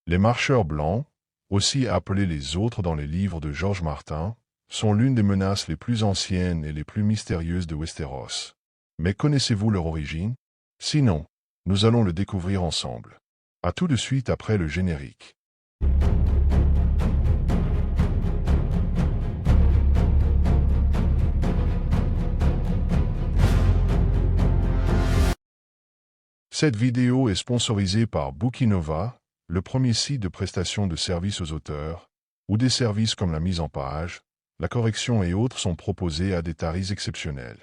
Les marcheurs blancs, aussi appelés les autres dans les livres de George Martin, sont l'une des menaces les plus anciennes et les plus mystérieuses de Westeros. Mais connaissez-vous leur origine? Sinon, nous allons le découvrir ensemble. À tout de suite après le générique. Cette vidéo est sponsorisée par Bookinova, le premier site de prestation de services aux auteurs, où des services comme la mise en page, la correction et autres sont proposés à des tarifs exceptionnels.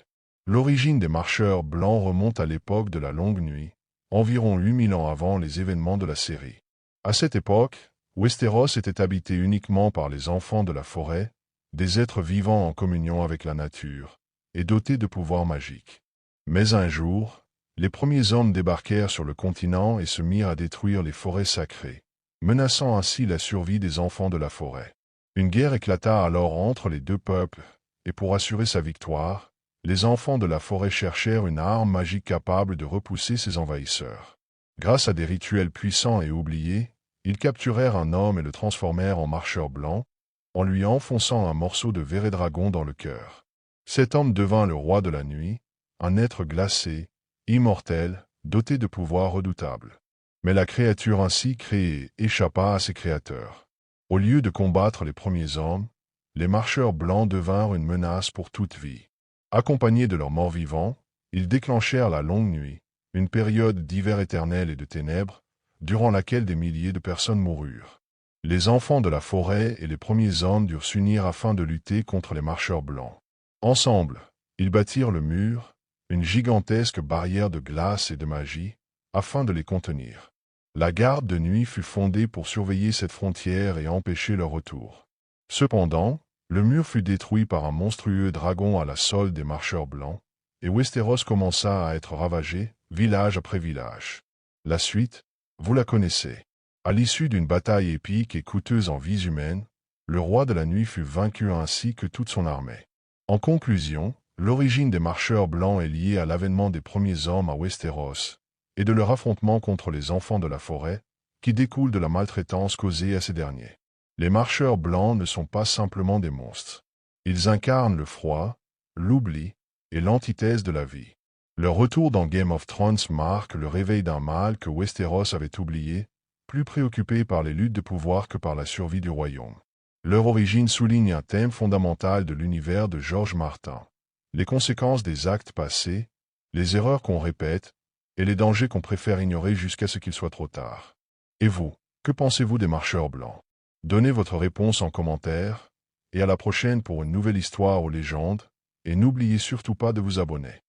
L'origine des marcheurs blancs remonte à l'époque de la Longue Nuit, environ 8000 ans avant les événements de la série. À cette époque, Westeros était habité uniquement par les enfants de la forêt, des êtres vivant en communion avec la nature, et dotés de pouvoirs magiques. Mais un jour, les premiers hommes débarquèrent sur le continent et se mirent à détruire les forêts sacrées, menaçant ainsi la survie des enfants de la forêt. Une guerre éclata alors entre les deux peuples, et pour assurer sa victoire, les enfants de la forêt cherchèrent une arme magique capable de repousser ces envahisseurs. Grâce à des rituels puissants et oubliés, ils capturèrent un homme et le transformèrent en marcheur blanc, en lui enfonçant un morceau de véret dragon dans le cœur. Cet homme devint le roi de la nuit, un être glacé, immortel, doté de pouvoirs redoutables. Mais la créature ainsi créée échappa à ses créateurs. Au lieu de combattre les premiers hommes, les marcheurs blancs devinrent une menace pour toute vie. Accompagnés de leurs morts vivants, ils déclenchèrent la longue nuit, une période d'hiver éternel et de ténèbres, durant laquelle des milliers de personnes moururent. Les enfants de la forêt et les premiers hommes durent s'unir afin de lutter contre les marcheurs blancs. Ensemble, ils bâtirent le mur, une gigantesque barrière de glace et de magie, afin de les contenir. La garde de nuit fut fondée pour surveiller cette frontière et empêcher leur retour. Cependant, le mur fut détruit par un monstrueux dragon à la solde des marcheurs blancs, et Westeros commença à être ravagé, village après village. La suite, vous la connaissez. À l'issue d'une bataille épique et coûteuse en vies humaines, le roi de la nuit fut vaincu ainsi que toute son armée. En conclusion, l'origine des marcheurs blancs est liée à l'avènement des premiers hommes à Westeros, et de leur affrontement contre les enfants de la forêt, qui découle de la maltraitance causée à ces derniers. Les marcheurs blancs ne sont pas simplement des monstres. Ils incarnent le froid, l'oubli et l'antithèse de la vie. Leur retour dans Game of Thrones marque le réveil d'un mal que Westeros avait oublié, plus préoccupé par les luttes de pouvoir que par la survie du royaume. Leur origine souligne un thème fondamental de l'univers de George Martin. Les conséquences des actes passés, les erreurs qu'on répète, et les dangers qu'on préfère ignorer jusqu'à ce qu'il soit trop tard. Et vous, que pensez-vous des marcheurs blancs? Donnez votre réponse en commentaire, et à la prochaine pour une nouvelle histoire aux légendes, et n'oubliez surtout pas de vous abonner.